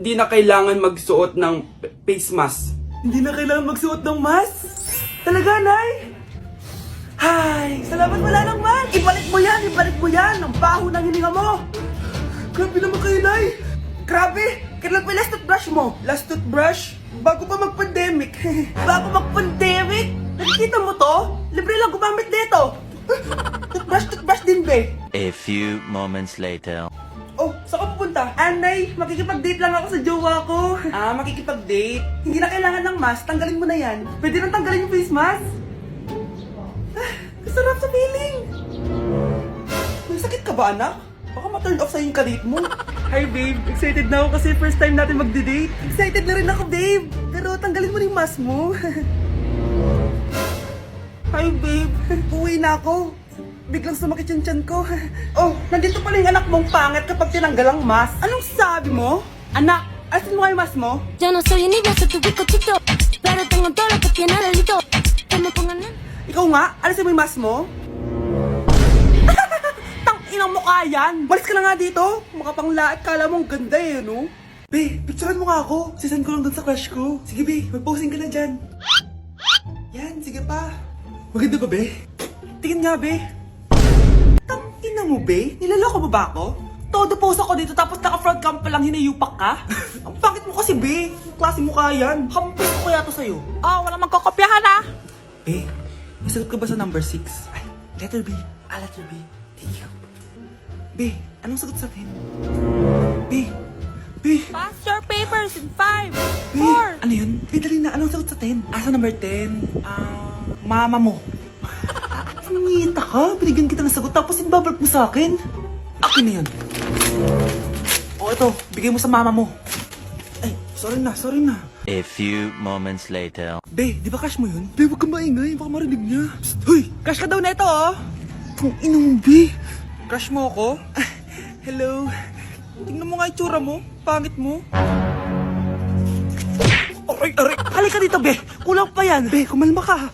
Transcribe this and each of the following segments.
Hindi na kailangan magsuot ng face mask. Hindi na kailangan magsuot ng mask? Talaga, Nay? Hay, salamat wala lang man. Ibalik mo yan, ibalik mo yan. Ang baho ng hininga mo. Grabe naman kayo, Nay. Grabe. Kailan pa yung last toothbrush mo? Last toothbrush? Bago pa mag-pandemic. Bago mag-pandemic? Nakikita mo to? Libre lang gumamit dito. Toothbrush din, be. A few moments later. Oh, saan ka pupunta? Anay, makikipag-date lang ako sa jowa ko. Ah, makikipag-date? Hindi na kailangan ng mask, tanggalin mo na yan. Pwede nang tanggalin yung face mask. Ah, kasarap sa feeling. May sakit ka ba, anak? Baka ma-turn off sa'yo yung kadate mo. Hi, babe. Excited na ako kasi first time natin magde-date. Excited na rin ako, babe. Pero tanggalin mo na yung mask mo. Hi, babe. Uwi na ako. Biglang sumakit yung tiyan ko. Oh, nandito pala yung anak mong pangit kapag tinanggal ang mask. Anong sabi mo? Anak, asin mo nga yung mask mo? Yo no soy niña, soy tu bizcochito, pero tengo todo lo que tiene delito. Que me pongan en... Ikaw nga, alisin mo yung mask mo? Tang-inang mukha yan! Malis ka na nga dito! Makapanglaat, kala mong ganda eh, no? Be, picturean mo nga ako. Sisend ko lang dun sa crush ko. Sige, be, mag-posing ka na dyan. Yan, sige pa. Maganda ba, be? Tingin nga, be. Tang-ina mo, be? Nilaloko mo ba ako? Todo post ako dito tapos naka-front cam pa lang hinayupak ka? Ang pangit mo kasi, be. Ang klase mukha yan. Hampis ko kaya to sa'yo. Oh, wala magkokopyahan ah. Be, nasagot ka ba sa number 6? Ay, letter B. Ah, letter B. Thank you. Be, anong sagot sa atin? Be, Pass your papers in 5, Be, 4. ano yun? Be, dali na. Anong sagot sa 10? Ah, sa number 10. Mama mo. Nangyayanta ka? Binigyan kita ng sagot tapos inbabalik mo sa akin? Akin na yun. O, ito. Bigay mo sa mama mo. Ay, sorry na. A few moments later. Be, di ba crush mo yun? Be, huwag kang maingay. Baka marinig niya. Psst, hoy! Crush ka daw na ito, oh! Kung ina mo, Be. Crush mo ako? Hello? Tingnan mo nga itsura mo. Pangit mo. Aray! Halika dito, Be. Kulang pa yan. Be, kumalma ka.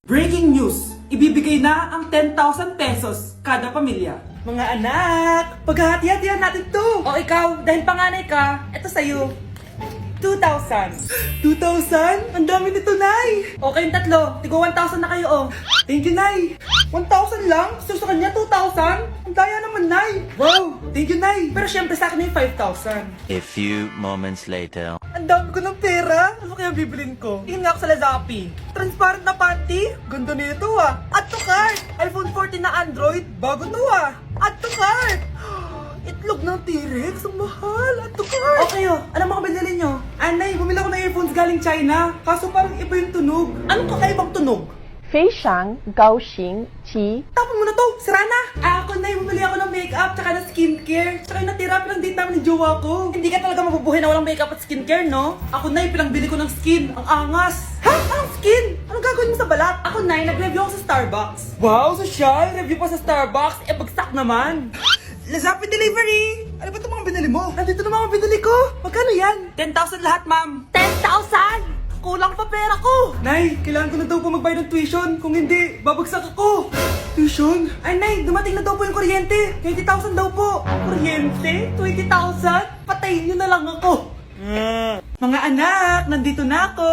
Breaking news! Ibibigay na ang 10,000 pesos kada pamilya. Mga anak, paghahati-hatihan natin to. O ikaw, dahil panganay ka, eto sa'yo. 2,000. 2,000? Ang dami nito, Nay! O kayong tatlo, tigo 1,000 na kayo oh. Thank you, Nay! 1,000 lang? So sa kanya, 2,000? Ang daya naman, Nay! Wow! Thank you, Nay! Pero syempre sa akin yung 5,000. A few moments later. Ang dami ko ng pera! Ano kaya bibilin ko? Tingin nga ako sa Lazapi. Transparent na panty? Ganda nito ah! Add to cart! iPhone 14 na Android. Bago to ah! Add to cart! Itlog ng T-Rex? Ang mahal! Add to cart! O kayo, ano mga binili nyo? Anay, bumili ako ng earphones galing China. Kaso parang iba yung tunog. Anong kakaibang tunog? 非常高兴其 Tapon mo na to! Sira na! Ako na bumili ako ng makeup, tsaka ng skincare. Tsaka yung natira pinang date namin ni jowa ko. Hindi ka talaga mabubuhay na walang makeup at skincare, no? Ako na, pinangbili ko ng skin. Ang angas! Ha? Anong skin? Anong gagawin mo sa balat? Ako na, nag-review ako sa Starbucks. Wow, social! Review pa sa Starbucks, eh bagsak naman. Lazapi Delivery! Ano ba itong mga binili mo? Nandito na mga binili ko! Magkano yan? 10,000 lahat, ma'am. 10,000? Kulang pa pera ko. Nay, kailangan ko na daw po magbayad ng tuition. Kung hindi, babagsak ako. Tuition? Ay, Nay, dumating na daw po yung kuryente. 20,000 daw po. Kuryente? 20,000? Patayin nyo na lang ako. Mga anak, nandito na ako.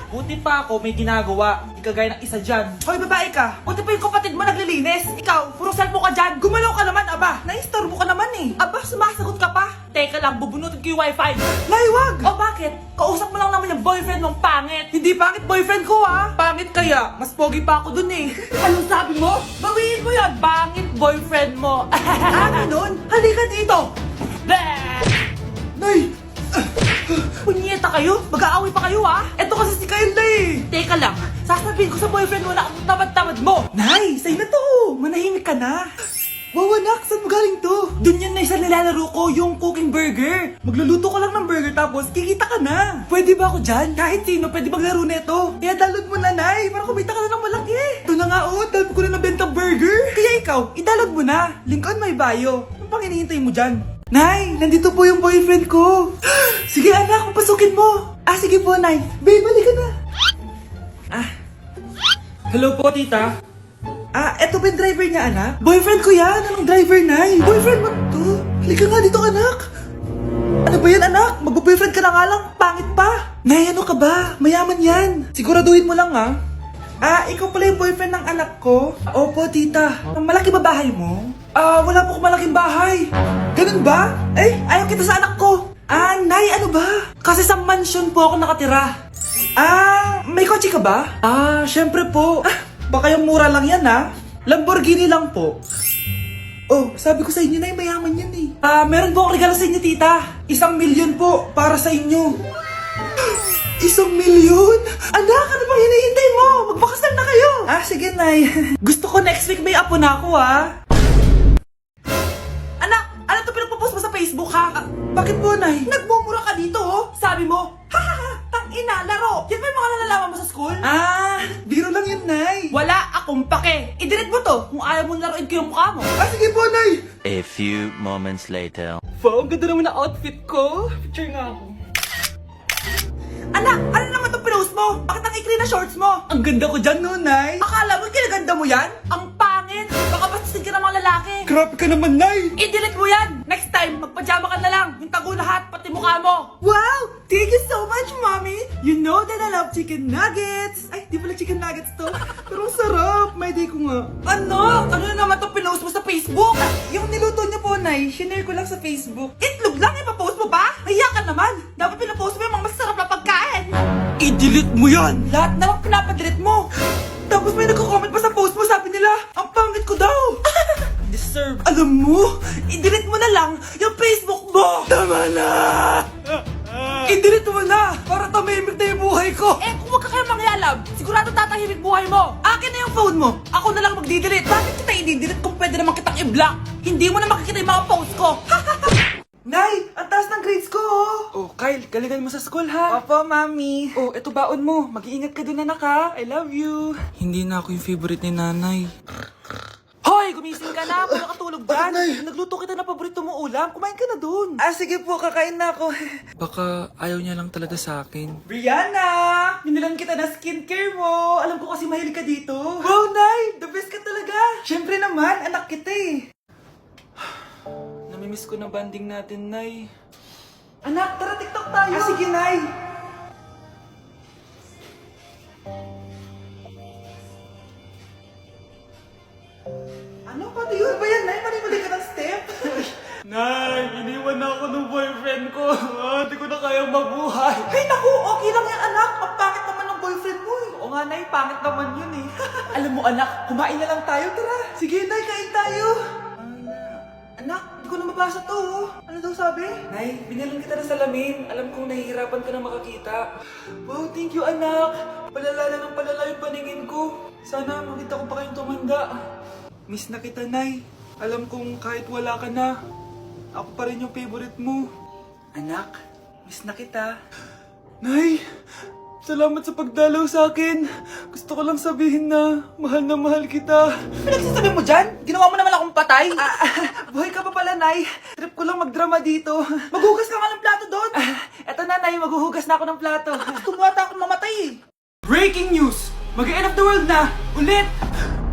Buti pa ako may ginagawa. Di kagaya ng isa dyan. Hoy, babae ka. Buti pa yung kapatid mo naglilinis. Ikaw, puro cellphone ka dyan. Gumalaw ka naman, aba. Naistorbo ka naman eh. Aba, sumasagot ka pa. Teka lang, bubunutin ko yung wifi. Nay, wag! O bakit? Kausap mo lang naman yung boyfriend mong pangit. Hindi pangit boyfriend ko ah. Pangit kaya. Mas pogi pa ako dun eh. Anong sabi mo? Bawiin mo yun. Pangit boyfriend mo. Ganun? Halika dito. Bleh! Nay! Punyeta kayo? Mag-aaway pa kayo ha? Eto kasi si Kyle na eh. Teka lang, sasabihin ko sa boyfriend mo na ang tamad-tamad mo. Nay, sa'yo na to. Manahimik ka na. Wow, anak, saan mo galing to? Dun yun na isa nilalaro ko, yung cooking burger. Magluluto ka lang ng burger tapos kikita ka na. Pwede ba ako dyan? Kahit sino pwede maglaro nito. Kaya download mo na, Nay, para kumita ka na ng malaki. Ito na nga, oh, dami ko na nabenta burger. Kaya ikaw, i-download mo na. Link on my bio. Ano pang hinihintay mo dyan? Nay, nandito po yung boyfriend ko. Sige anak, papasukin mo. Ah, sige po, Nay. Babe, balik ka na. Hello po, tita. Eto ba yung driver niya, anak? Boyfriend ko yan! Anong driver, Nay? Boyfriend mo to? Halika nga dito, anak! Ano ba yan, anak? Magbo-boyfriend ka na nga lang, pangit pa! Nay, ano ka ba? Mayaman yan! Siguraduhin mo lang, ha? Ikaw pala yung boyfriend ng anak ko? Opo, tita. Malaki ba bahay mo? Wala po akong malaking bahay. Ganun ba? Ayaw kita sa anak ko. Nay, ano ba? Kasi sa mansion po ako nakatira. May kotse ka ba? Syempre po. Baka yung mura lang yan, ha? Lamborghini lang po. Oh, sabi ko sa inyo, Nay, mayaman yan eh. Meron po akong regalo sa inyo, tita. 1,000,000 po, para sa inyo. 1,000,000? Anak, ano bang hinihintay mo? Magpakasal na kayo. Sige, Nay. Gusto ko next week may apo na ako, ha? Anak, ano to pinagpo-post mo sa Facebook, ha? Bakit po, Nay? Nagmumura ka dito, oh. Sabi mo, tang-ina, laro. Yan ba yung mga nalalaman mo sa school? Biro lang yun, Nay. Wala akong pake. I-delete mo to kung ayaw mong laruin ko yung mukha mo. Sige po, Nay. A few moments later. Wow, ang ganda naman na outfit ko. Picture nga ako. Anak, ano naman itong pinost mo? Bakit ang ikli na shorts mo? Ang ganda ko dyan, no, Nay? Akala mo kinaganda mo yan? Ang pangit! Baka bastusin ka ng mga lalaki. Grabe ka naman, Nay! I-delete mo yan! Next time, magpajama ka na lang. Yung tago lahat, pati mukha mo. Wow! Thank you so much, Mommy! You know that I love chicken nuggets! Ay, di pala chicken nuggets to. Pero sarap! May day ko nga. Ano? Ano na naman itong pinost mo sa Facebook? Yung niluto niyo po, Nay, shinare ko lang sa Facebook. Itlog lang, ipapost mo ba? Hiya ka naman! Dapat pinapost mo yung mga masarap na pagkain! I-delete mo yan! Lahat na lang pinapadelete mo! Tapos may nagko-comment pa sa post mo, sabi nila, ang pangit ko daw! Deserve. Alam mo, i-delete mo na lang yung Facebook mo! Tama na! I-delete mo na! Para tamimik na yung buhay ko! Kung wag ka kaya mangyalab, sigurado tatahimik buhay mo! Akin na yung phone mo! Ako na lang magdi-delete! Bakit kita i-delete kung pwede naman kitang i-block? Hindi mo na makikita yung mga post ko! Nay, ang taas ng grades ko, oh. Kyle, galingan mo sa school, ha? Opo, Mami. Oh, eto baon mo. Mag-iingat ka dun, anak, ha? I love you. Hindi na ako yung favorite ni Nanay. Hoy, gumising ka na. Wala katulog dyan. Nagluto kita na paborito mo ulam. Kumain ka na dun. Sige po, kakain na ako. Baka ayaw niya lang talaga sa akin. Brianna! Binilan kita na skincare mo. Alam ko kasi mahilig ka dito. Wow, Nay! The best ka talaga. Siyempre naman, anak kita eh. Namimiss ko na banding natin, Nay. Anak, tara TikTok tayo! Sige, Nay! Ano? Paano yun ba yan, Nay? Mali ka ng step? Nay, iniwan na ako ng boyfriend ko. Hindi ko na kayang mabuhay. Ay, naku! Okay lang yan, anak. Ang pangit naman ng boyfriend mo eh. Oo nga, Nay. Pangit naman yun eh. Alam mo, anak, kumain na lang tayo. Tara! Sige, Nay, kain tayo! Anak, hindi ko na mabasa to, oh. Ano daw sabi? Nay, binalan kita ng salamin. Alam kong nahihirapan ka na makakita. Wow, thank you, anak. Palala na ng palala yung paningin ko. Sana makita ko pa kayong tumanda. Miss na kita, Nay. Alam kong kahit wala ka na, ako pa rin yung favorite mo. Anak, miss na kita. Nay, salamat sa pagdalaw sa akin. Gusto ko lang sabihin na mahal kita. Pinagsasabi mo dyan? Ginawa mo naman akong patay? Buhay ka pa pala, Nay. Trip ko lang magdrama dito. Maghugas ka nga ng plato doon. Eto na, Nay. Maghuhugas na ako ng plato. Tumata akong mamatay eh. Breaking news! Mag-end of the world na! Ulit!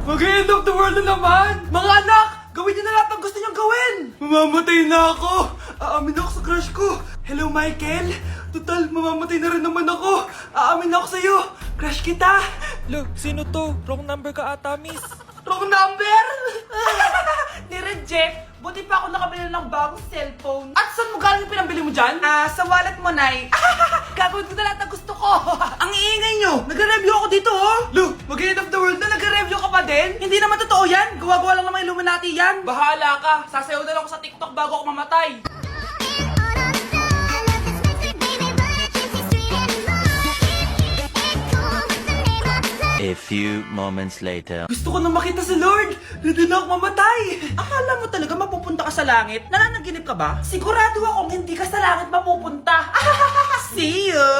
Mag-end of the world na naman! Mga anak! Gawin niyo na lahat ng gusto niyong gawin! Mamamatay na ako! Aamin ako sa crush ko! Hello, Michael! Total, mamamatay na rin naman ako! Aamin ako sa'yo! Crush kita! Look, sino to? Wrong number ka ata, miss. Wrong number! Ni-reject! Buti pa ako nakabili ng bagong cellphone. At saan mo galing yung pinambili mo dyan? Sa wallet mo, Nay. Gagawin ko na lahat ng gusto ko. Ang iingay nyo! Nagre-review ako dito, oh! Look, mag-end of the world na nagre-review ka pa din? Hindi naman totoo yan! Gawa-gawa lang naman Illuminati yan! Bahala ka! Sasayaw na lang ako sa TikTok bago ako mamatay! A few moments later. Gusto ko na makita si Lord! Ready na ako mamatay! Akala mo talaga mapupunta ka sa langit? Nananaginip ka ba? Sigurado akong hindi ka sa langit mapupunta! See you!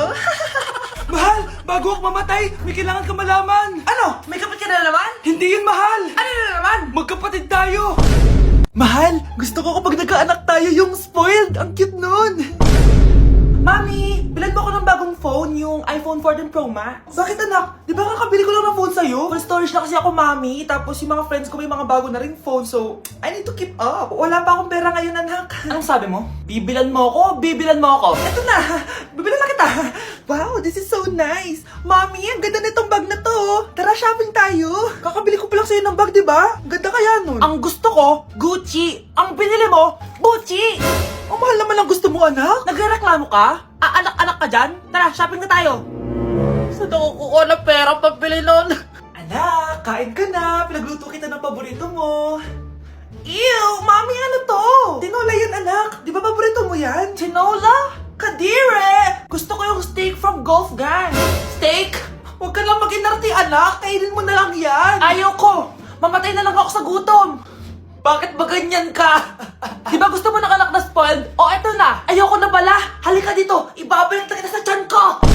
Mahal! Bago ako mamatay, may kailangan ka malaman! Ano? May kapatid ka na naman? Hindi yun, Mahal! Ano na naman? Magkapatid tayo! Mahal, gusto ko kapag nagkaanak tayo yung spoiled! Ang cute nun! Mami, bilan mo ako ng bagong phone, yung iPhone 14 Pro Max. Bakit anak? Di ba kakabili ko lang ng phone sa'yo? Full storage na kasi ako, Mami. Tapos yung mga friends ko may mga bago na ring phone, so I need to keep up. Wala pa akong pera ngayon, anak. Anong sabi mo? Bibilan mo ako? Bibilan mo ako? Eto na, bibilan na kita. Wow, this is so nice. Mami, ang ganda nitong bag na to. Tara, shopping tayo. Kakabili ko pa lang sa'yo ng bag, di ba? Ang ganda kaya nun. Ang gusto ko, Gucci. Ang binili mo, Gucci. Ang mahal naman ang gusto mo, anak. Nagrereklamo ka? Anak-anak ka dyan? Tara, shopping na tayo. Saan ako kukuha ng pera pambili nun? Anak, kain ka na. Pinagluto kita ng paborito mo. Ew! Mami, ano to? Tinola yan, anak. Di ba paborito mo yan? Tinola? Kadire! Gusto ko yung steak from Golf Gang. Steak? Huwag ka lang mag-inarti, anak. Kainin mo na lang yan. Ayoko! Mamatay na lang ako sa gutom! Bakit ba ganyan ka? Di ba gusto mo ng anak na spoiled? O eto na! Ayoko na pala! Halika dito! Ibabalita kita sa tiyan ko!